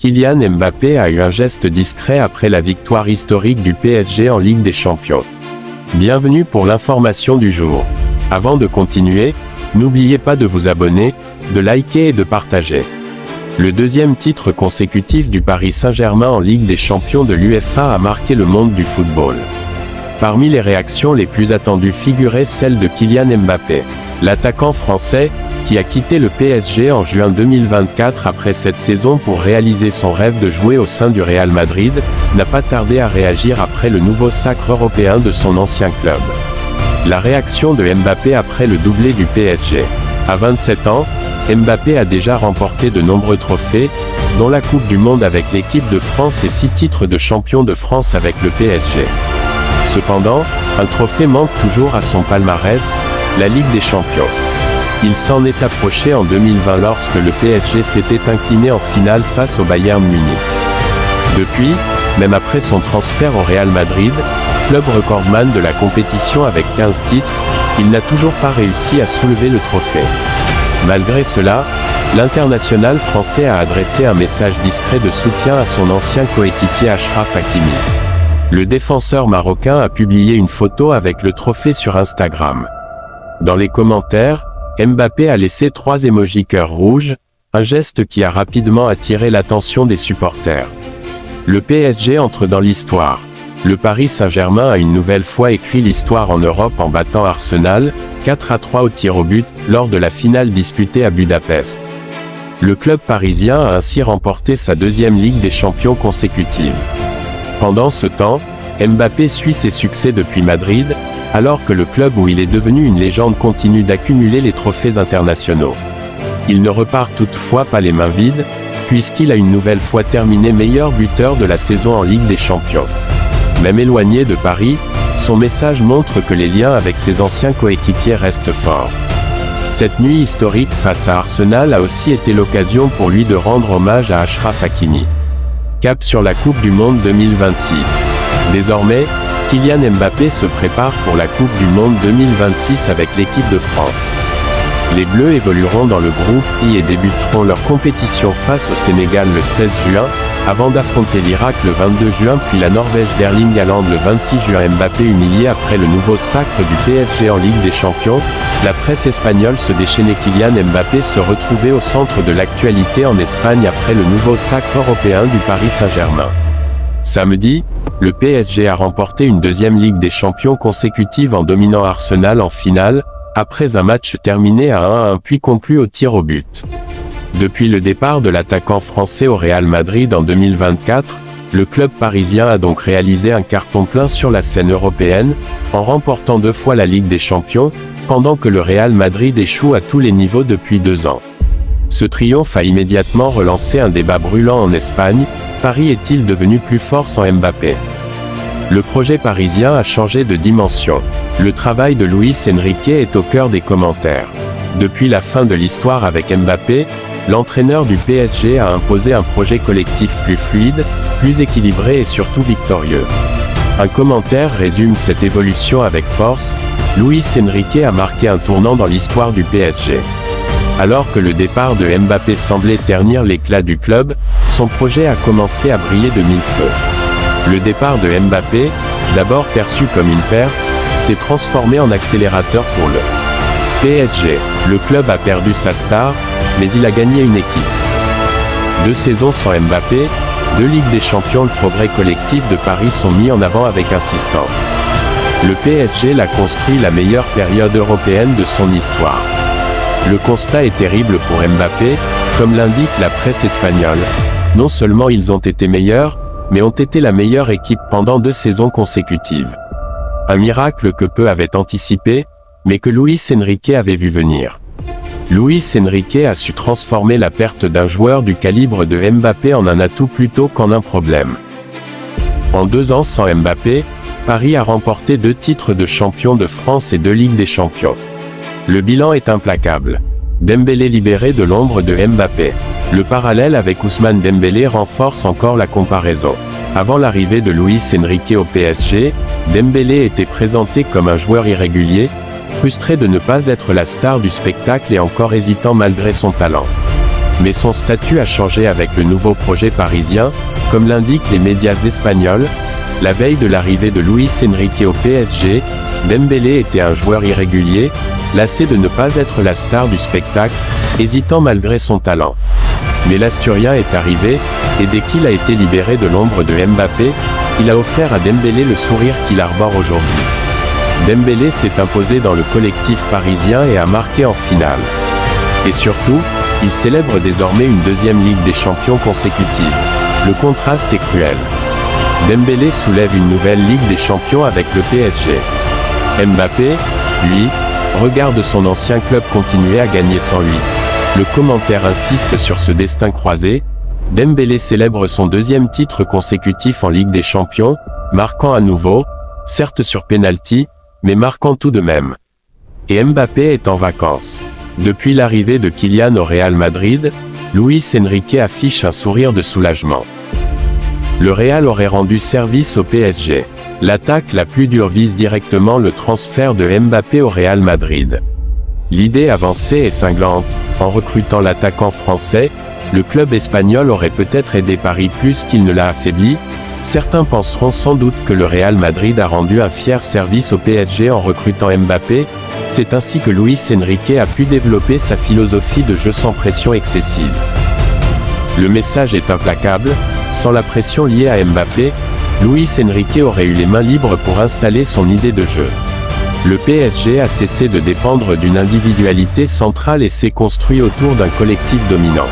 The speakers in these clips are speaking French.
Kylian Mbappé a eu un geste discret après la victoire historique du PSG en Ligue des Champions. Bienvenue pour l'information du jour. Avant de continuer, n'oubliez pas de vous abonner, de liker et de partager. Le deuxième titre consécutif du Paris Saint-Germain en Ligue des Champions de l'UEFA a marqué le monde du football. Parmi les réactions les plus attendues figurait celle de Kylian Mbappé. L'attaquant français, qui a quitté le PSG en juin 2024 après cette saison pour réaliser son rêve de jouer au sein du Real Madrid, n'a pas tardé à réagir après le nouveau sacre européen de son ancien club. La réaction de Mbappé après le doublé du PSG. À 27 ans, Mbappé a déjà remporté de nombreux trophées, dont la Coupe du Monde avec l'équipe de France et 6 titres de champion de France avec le PSG. Cependant, un trophée manque toujours à son palmarès, la Ligue des Champions. Il s'en est approché en 2020 lorsque le PSG s'était incliné en finale face au Bayern Munich. Depuis, même après son transfert au Real Madrid, club recordman de la compétition avec 15 titres, il n'a toujours pas réussi à soulever le trophée. Malgré cela, l'international français a adressé un message discret de soutien à son ancien coéquipier Achraf Hakimi. Le défenseur marocain a publié une photo avec le trophée sur Instagram. Dans les commentaires, Mbappé a laissé 3 émojis cœur rouge, un geste qui a rapidement attiré l'attention des supporters. Le PSG entre dans l'histoire. Le Paris Saint-Germain a une nouvelle fois écrit l'histoire en Europe en battant Arsenal, 4-3 au tir au but, lors de la finale disputée à Budapest. Le club parisien a ainsi remporté sa deuxième Ligue des Champions consécutive. Pendant ce temps, Mbappé suit ses succès depuis Madrid, alors que le club où il est devenu une légende continue d'accumuler les trophées internationaux. Il ne repart toutefois pas les mains vides, puisqu'il a une nouvelle fois terminé meilleur buteur de la saison en Ligue des Champions. Même éloigné de Paris, son message montre que les liens avec ses anciens coéquipiers restent forts. Cette nuit historique face à Arsenal a aussi été l'occasion pour lui de rendre hommage à Achraf Hakimi. Cap sur la Coupe du Monde 2026. Désormais, Kylian Mbappé se prépare pour la Coupe du Monde 2026 avec l'équipe de France. Les Bleus évolueront dans le groupe I et débuteront leur compétition face au Sénégal le 16 juin, avant d'affronter l'Irak le 22 juin puis la Norvège d'Erling Haaland le 26 juin. Mbappé humilié après le nouveau sacre du PSG en Ligue des Champions, la presse espagnole se déchaînait. Kylian Mbappé se retrouvait au centre de l'actualité en Espagne après le nouveau sacre européen du Paris Saint-Germain. Samedi, le PSG a remporté une deuxième Ligue des Champions consécutive en dominant Arsenal en finale, après un match terminé à 1-1 puis conclu au tir au but. Depuis le départ de l'attaquant français au Real Madrid en 2024, le club parisien a donc réalisé un carton plein sur la scène européenne, en remportant 2 fois la Ligue des Champions, pendant que le Real Madrid échoue à tous les niveaux depuis 2 ans. Ce triomphe a immédiatement relancé un débat brûlant en Espagne. Paris est-il devenu plus fort sans Mbappé? Le projet parisien a changé de dimension. Le travail de Luis Enrique est au cœur des commentaires. Depuis la fin de l'histoire avec Mbappé, l'entraîneur du PSG a imposé un projet collectif plus fluide, plus équilibré et surtout victorieux. Un commentaire résume cette évolution avec force: Luis Enrique a marqué un tournant dans l'histoire du PSG. Alors que le départ de Mbappé semblait ternir l'éclat du club, son projet a commencé à briller de mille feux. Le départ de Mbappé, d'abord perçu comme une perte, s'est transformé en accélérateur pour le PSG. Le club a perdu sa star, mais il a gagné une équipe. 2 saisons sans Mbappé, 2 Ligues des Champions. Le progrès collectif de Paris sont mis en avant avec insistance. Le PSG l'a construit la meilleure période européenne de son histoire. Le constat est terrible pour Mbappé, comme l'indique la presse espagnole. Non seulement ils ont été meilleurs, mais ont été la meilleure équipe pendant 2 saisons consécutives. Un miracle que peu avaient anticipé, mais que Luis Enrique avait vu venir. Luis Enrique a su transformer la perte d'un joueur du calibre de Mbappé en un atout plutôt qu'en un problème. En 2 ans sans Mbappé, Paris a remporté 2 titres de champion de France et 2 Ligues des Champions. Le bilan est implacable. Dembélé libéré de l'ombre de Mbappé. Le parallèle avec Ousmane Dembélé renforce encore la comparaison. Avant l'arrivée de Luis Enrique au PSG, Dembélé était présenté comme un joueur irrégulier, frustré de ne pas être la star du spectacle et encore hésitant malgré son talent. mais son statut a changé avec le nouveau projet parisien, comme l'indiquent les médias espagnols. La veille de l'arrivée de Luis Enrique au PSG, Dembélé était un joueur irrégulier, lassé de ne pas être la star du spectacle, hésitant malgré son talent. Mais l'Asturien est arrivé, et dès qu'il a été libéré de l'ombre de Mbappé, il a offert à Dembélé le sourire qu'il arbore aujourd'hui. Dembélé s'est imposé dans le collectif parisien et a marqué en finale. Et surtout, il célèbre désormais une deuxième Ligue des Champions consécutive. Le contraste est cruel. Dembélé soulève une nouvelle Ligue des Champions avec le PSG. Mbappé, lui, regarde son ancien club continuer à gagner sans lui. Le commentaire insiste sur ce destin croisé. Dembélé célèbre son deuxième titre consécutif en Ligue des Champions, marquant à nouveau, certes sur penalty, mais marquant tout de même. Et Mbappé est en vacances. Depuis l'arrivée de Kylian au Real Madrid, Luis Enrique affiche un sourire de soulagement. Le Real aurait rendu service au PSG. L'attaque la plus dure vise directement le transfert de Mbappé au Real Madrid. L'idée avancée est cinglante. En recrutant l'attaquant français, le club espagnol aurait peut-être aidé Paris plus qu'il ne l'a affaibli. Certains penseront sans doute que le Real Madrid a rendu un fier service au PSG en recrutant Mbappé. C'est ainsi que Luis Enrique a pu développer sa philosophie de jeu sans pression excessive. Le message est implacable, sans la pression liée à Mbappé, Luis Enrique aurait eu les mains libres pour installer son idée de jeu. Le PSG a cessé de dépendre d'une individualité centrale et s'est construit autour d'un collectif dominant.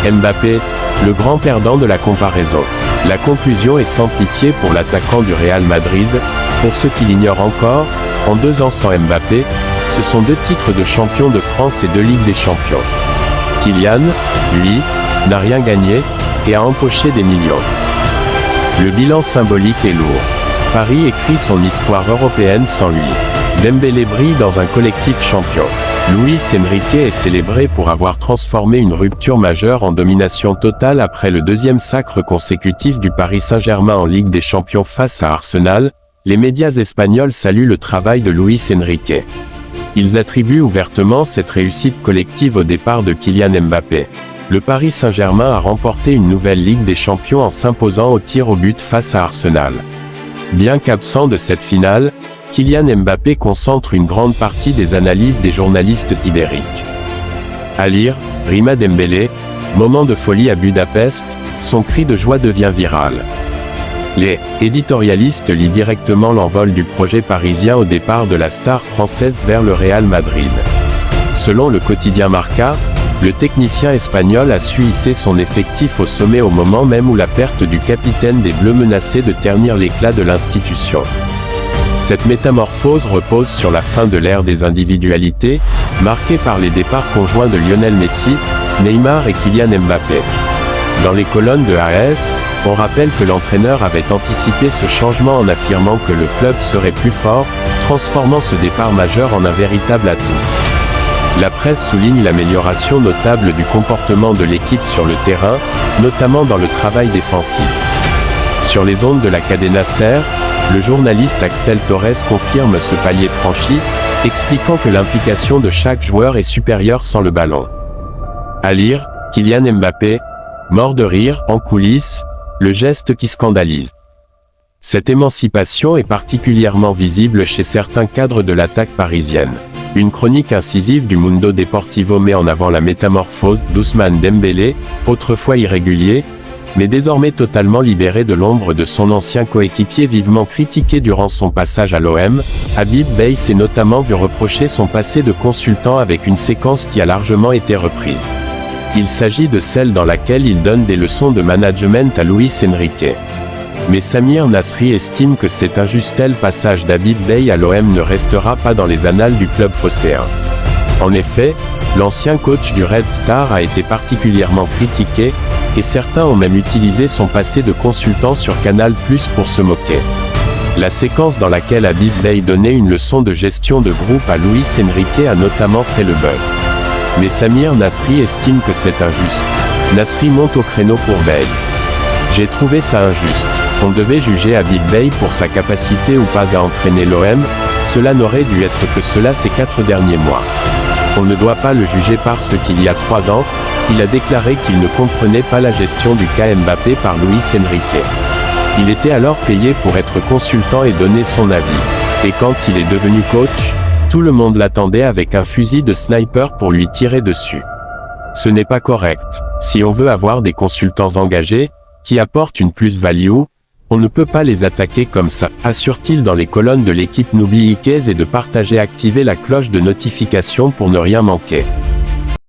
Mbappé, le grand perdant de la comparaison. La conclusion est sans pitié pour l'attaquant du Real Madrid. Pour ceux qui l'ignorent encore, en 2 ans sans Mbappé, ce sont 2 titres de champion de France et 2 Ligues des Champions. Kylian, lui, n'a rien gagné, et a empoché des millions. Le bilan symbolique est lourd. Paris écrit son histoire européenne sans lui. Dembélé brille dans un collectif champion. Luis Enrique est célébré pour avoir transformé une rupture majeure en domination totale après le 2e sacre consécutif du Paris Saint-Germain en Ligue des Champions face à Arsenal. Les médias espagnols saluent le travail de Luis Enrique. Ils attribuent ouvertement cette réussite collective au départ de Kylian Mbappé. Le Paris Saint-Germain a remporté une nouvelle Ligue des Champions en s'imposant au tir au but face à Arsenal. Bien qu'absent de cette finale, Kylian Mbappé concentre une grande partie des analyses des journalistes ibériques. À lire, Rima Dembélé, moment de folie à Budapest, son cri de joie devient viral. Les éditorialistes lient directement l'envol du projet parisien au départ de la star française vers le Real Madrid. Selon le quotidien Marca, le technicien espagnol a su hisser son effectif au sommet au moment même où la perte du capitaine des Bleus menaçait de ternir l'éclat de l'institution. Cette métamorphose repose sur la fin de l'ère des individualités, marquée par les départs conjoints de Lionel Messi, Neymar et Kylian Mbappé. Dans les colonnes de AS, on rappelle que l'entraîneur avait anticipé ce changement en affirmant que le club serait plus fort, transformant ce départ majeur en un véritable atout. La presse souligne l'amélioration notable du comportement de l'équipe sur le terrain, notamment dans le travail défensif. Sur les ondes de la Cadena Ser, le journaliste Axel Torres confirme ce palier franchi, expliquant que l'implication de chaque joueur est supérieure sans le ballon. À lire, Kylian Mbappé, mort de rire, en coulisses, le geste qui scandalise. Cette émancipation est particulièrement visible chez certains cadres de l'attaque parisienne. Une chronique incisive du Mundo Deportivo met en avant la métamorphose d'Ousmane Dembélé, autrefois irrégulier, mais désormais totalement libéré de l'ombre de son ancien coéquipier vivement critiqué durant son passage à l'OM. Habib Beye s'est notamment vu reprocher son passé de consultant avec une séquence qui a largement été reprise. Il s'agit de celle dans laquelle il donne des leçons de management à Luis Enrique. Mais Samir Nasri estime que cet injuste passage d'Habib Beye à l'OM ne restera pas dans les annales du club phocéen. En effet, l'ancien coach du Red Star a été particulièrement critiqué, et certains ont même utilisé son passé de consultant sur Canal+ pour se moquer. La séquence dans laquelle Habib Beye donnait une leçon de gestion de groupe à Luis Enrique a notamment fait le buzz. Mais Samir Nasri estime que c'est injuste. Nasri monte au créneau pour Beye. J'ai trouvé ça injuste. On devait juger Habib Beye pour sa capacité ou pas à entraîner l'OM, cela n'aurait dû être que cela ces 4 derniers mois. On ne doit pas le juger parce qu'il y a 3 ans, il a déclaré qu'il ne comprenait pas la gestion du cas Mbappé par Luis Enrique. Il était alors payé pour être consultant et donner son avis. Et quand il est devenu coach, tout le monde l'attendait avec un fusil de sniper pour lui tirer dessus. Ce n'est pas correct. Si on veut avoir des consultants engagés, qui apportent une plus-value, on ne peut pas les attaquer comme ça, assure-t-il dans les colonnes de l'équipe. N'oubliez pas de partager, activer la cloche de notification pour ne rien manquer.